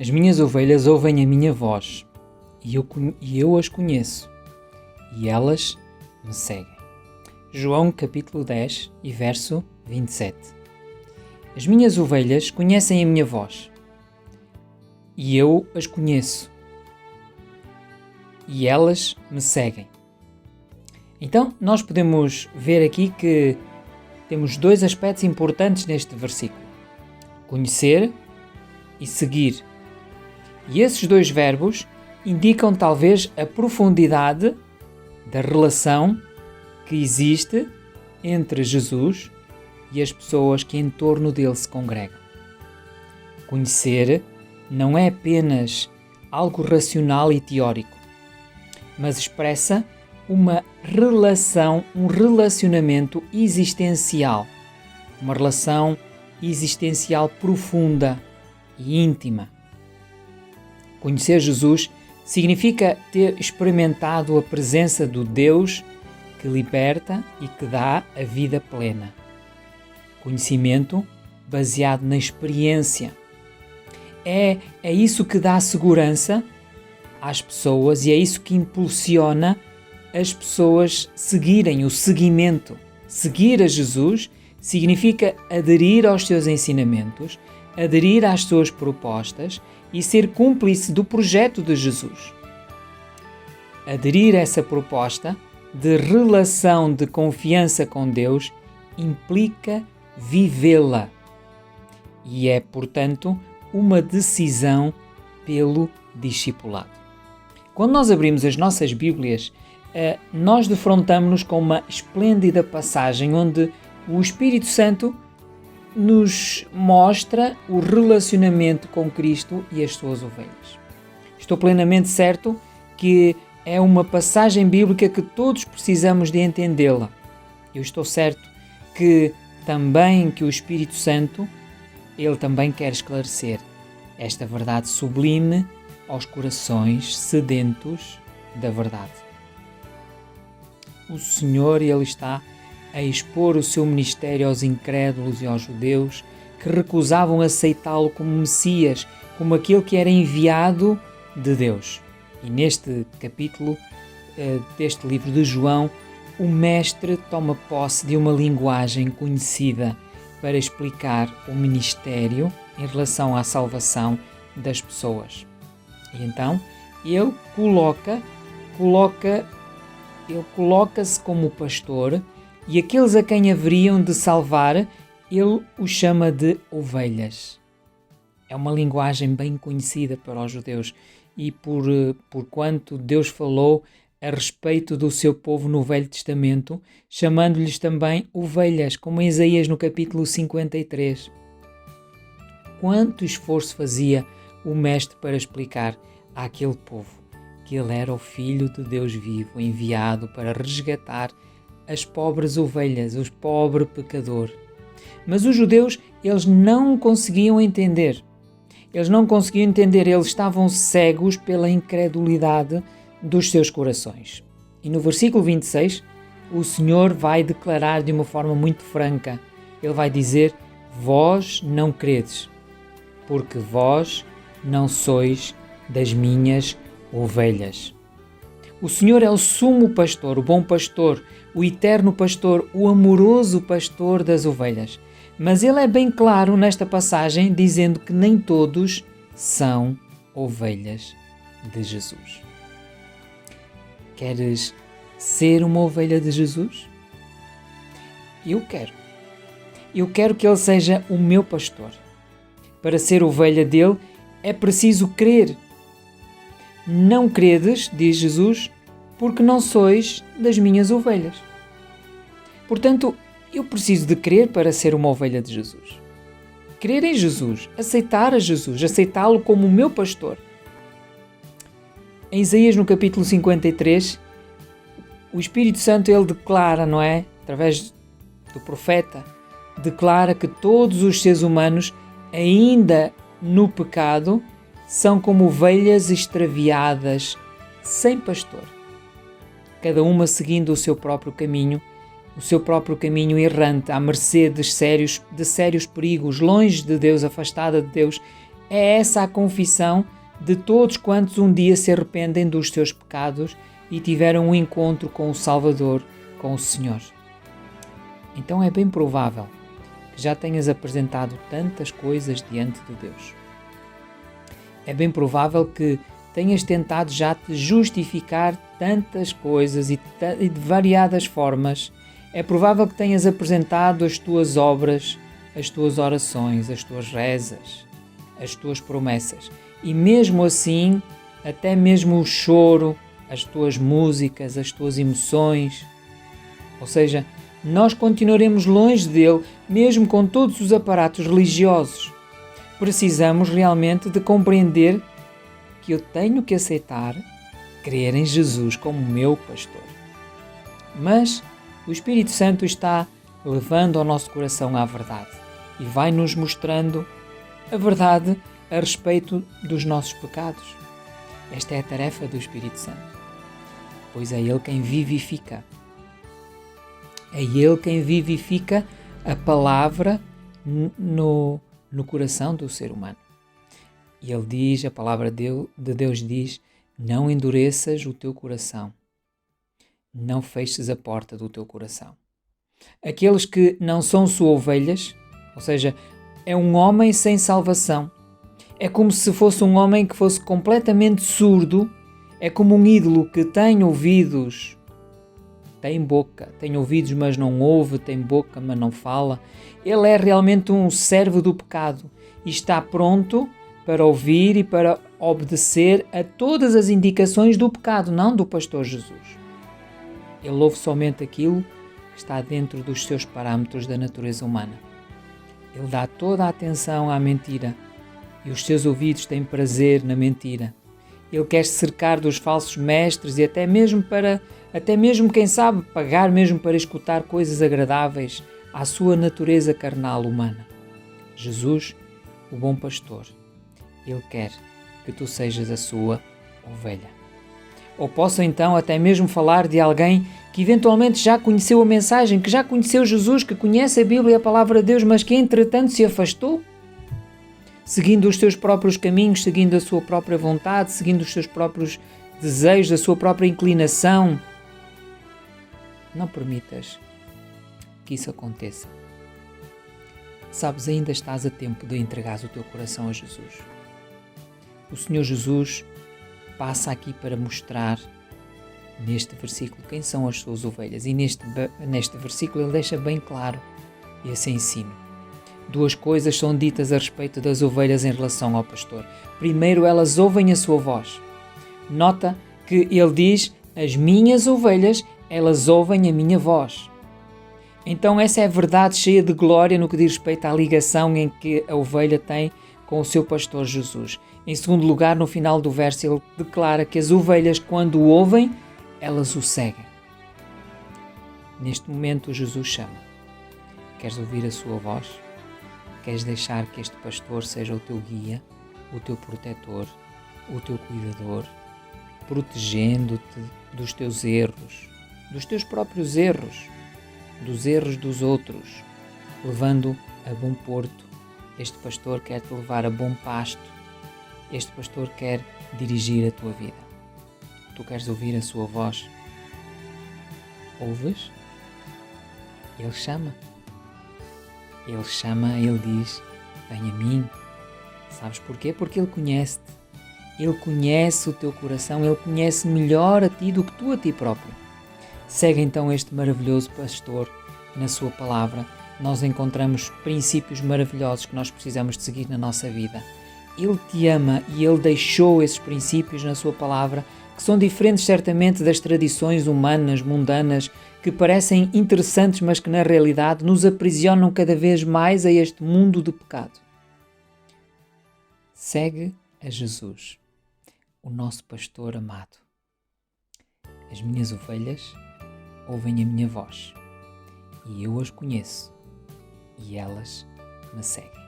As minhas ovelhas ouvem a minha voz, e eu as conheço, e elas me seguem. João capítulo 10 e verso 27. As minhas ovelhas conhecem a minha voz, e eu as conheço, e elas me seguem. Então, nós podemos ver aqui que temos dois aspectos importantes neste versículo: conhecer e seguir. E esses dois verbos indicam talvez a profundidade da relação que existe entre Jesus e as pessoas que em torno dele se congregam. Conhecer não é apenas algo racional e teórico, mas expressa uma relação, um relacionamento existencial, uma relação existencial profunda e íntima. Conhecer Jesus significa ter experimentado a presença do Deus que liberta e que dá a vida plena. Conhecimento baseado na experiência. É isso que dá segurança às pessoas e é isso que impulsiona as pessoas seguirem o seguimento. Seguir a Jesus significa aderir aos seus ensinamentos, aderir às suas propostas e ser cúmplice do projeto de Jesus. Aderir a essa proposta de relação de confiança com Deus implica vivê-la e é, portanto, uma decisão pelo discipulado. Quando nós abrimos as nossas Bíblias, nós defrontamos-nos com uma esplêndida passagem onde o Espírito Santo nos mostra o relacionamento com Cristo e as suas ovelhas. Estou plenamente certo que é uma passagem bíblica que todos precisamos de entendê-la. Eu estou certo que o Espírito Santo, ele também quer esclarecer esta verdade sublime aos corações sedentos da verdade. O Senhor, ele está a expor o seu ministério aos incrédulos e aos judeus que recusavam aceitá-lo como Messias, como aquele que era enviado de Deus. E neste capítulo deste livro de João, o Mestre toma posse de uma linguagem conhecida para explicar o ministério em relação à salvação das pessoas. E então ele coloca-se como pastor e aqueles a quem haveriam de salvar, ele os chama de ovelhas. É uma linguagem bem conhecida para os judeus e por quanto Deus falou a respeito do seu povo no Velho Testamento, chamando-lhes também ovelhas, como em Isaías no capítulo 53. Quanto esforço fazia o Mestre para explicar àquele povo que ele era o Filho de Deus vivo, enviado para resgatar as pobres ovelhas, os pobres pecadores. Mas os judeus, eles não conseguiam entender. Eles estavam cegos pela incredulidade dos seus corações. E no versículo 26, o Senhor vai declarar de uma forma muito franca. Ele vai dizer: vós não credes, porque vós não sois das minhas ovelhas. O Senhor é o sumo pastor, o bom pastor, o eterno pastor, o amoroso pastor das ovelhas. Mas ele é bem claro nesta passagem, dizendo que nem todos são ovelhas de Jesus. Queres ser uma ovelha de Jesus? Eu quero. Eu quero que ele seja o meu pastor. Para ser ovelha dele, é preciso crer. Não credes, diz Jesus, porque não sois das minhas ovelhas. Portanto, eu preciso de crer para ser uma ovelha de Jesus. Crer em Jesus, aceitar a Jesus, aceitá-lo como o meu pastor. Em Isaías, no capítulo 53, o Espírito Santo, ele declara, não é? Através do profeta, declara que todos os seres humanos, ainda no pecado, são como ovelhas extraviadas, sem pastor. Cada uma seguindo o seu próprio caminho errante, à mercê de sérios perigos, longe de Deus, afastada de Deus, É essa a confissão de todos quantos um dia se arrependem dos seus pecados e tiveram um encontro com o Salvador, com o Senhor. Então é bem provável que já tenhas apresentado tantas coisas diante de Deus. É bem provável que tenhas tentado já te justificar tantas coisas e de variadas formas. É provável que tenhas apresentado as tuas obras, as tuas orações, as tuas rezas, as tuas promessas. E mesmo assim, até mesmo o choro, as tuas músicas, as tuas emoções. Ou seja, nós continuaremos longe dele, mesmo com todos os aparatos religiosos. Precisamos realmente de compreender que eu tenho que aceitar, crer em Jesus como meu pastor. Mas o Espírito Santo está levando ao nosso coração a verdade e vai nos mostrando a verdade a respeito dos nossos pecados. Esta é a tarefa do Espírito Santo, pois é Ele quem vivifica. É Ele quem vivifica a palavra no coração do ser humano. E Ele diz, a palavra de Deus diz, não endureças o teu coração, não feches a porta do teu coração. Aqueles que não são suas ovelhas, ou seja, é um homem sem salvação. É como se fosse um homem que fosse completamente surdo, é como um ídolo que tem ouvidos, tem boca, tem ouvidos mas não ouve, tem boca mas não fala. Ele é realmente um servo do pecado e está pronto para ouvir e para obedecer a todas as indicações do pecado, não do pastor Jesus. Ele ouve somente aquilo que está dentro dos seus parâmetros da natureza humana. Ele dá toda a atenção à mentira e os seus ouvidos têm prazer na mentira. Ele quer se cercar dos falsos mestres e até mesmo, quem sabe, pagar mesmo para escutar coisas agradáveis à sua natureza carnal humana. Jesus, o bom pastor, Ele quer que tu sejas a sua ovelha. Ou posso então até mesmo falar de alguém que eventualmente já conheceu a mensagem, que já conheceu Jesus, que conhece a Bíblia e a Palavra de Deus, mas que entretanto se afastou, seguindo os seus próprios caminhos, seguindo a sua própria vontade, seguindo os seus próprios desejos, a sua própria inclinação. Não permitas que isso aconteça. Sabes, ainda estás a tempo de entregares o teu coração a Jesus. O Senhor Jesus passa aqui para mostrar neste versículo quem são as suas ovelhas. E neste versículo ele deixa bem claro esse ensino. Duas coisas são ditas a respeito das ovelhas em relação ao pastor. Primeiro, elas ouvem a sua voz. Nota que ele diz, as minhas ovelhas, elas ouvem a minha voz. Então essa é a verdade cheia de glória no que diz respeito à ligação em que a ovelha tem com o seu pastor Jesus. Em segundo lugar, no final do verso, ele declara que as ovelhas, quando o ouvem, elas o seguem. Neste momento, Jesus chama. Queres ouvir a sua voz? Queres deixar que este pastor seja o teu guia, o teu protetor, o teu cuidador, protegendo-te dos teus erros, dos teus próprios erros, dos erros dos outros, levando a bom porto? Este pastor quer te levar a bom pasto. Este pastor quer dirigir a tua vida. Tu queres ouvir a sua voz? Ouves? Ele chama. Ele chama, ele diz, vem a mim. Sabes porquê? Porque ele conhece-te. Ele conhece o teu coração, ele conhece melhor a ti do que tu a ti próprio. Segue então este maravilhoso pastor na sua palavra. Nós encontramos princípios maravilhosos que nós precisamos de seguir na nossa vida. Ele te ama e ele deixou esses princípios na sua palavra, que são diferentes certamente das tradições humanas, mundanas, que parecem interessantes, mas que na realidade nos aprisionam cada vez mais a este mundo de pecado. Segue a Jesus, o nosso pastor amado. As minhas ovelhas ouvem a minha voz e eu as conheço e elas me seguem.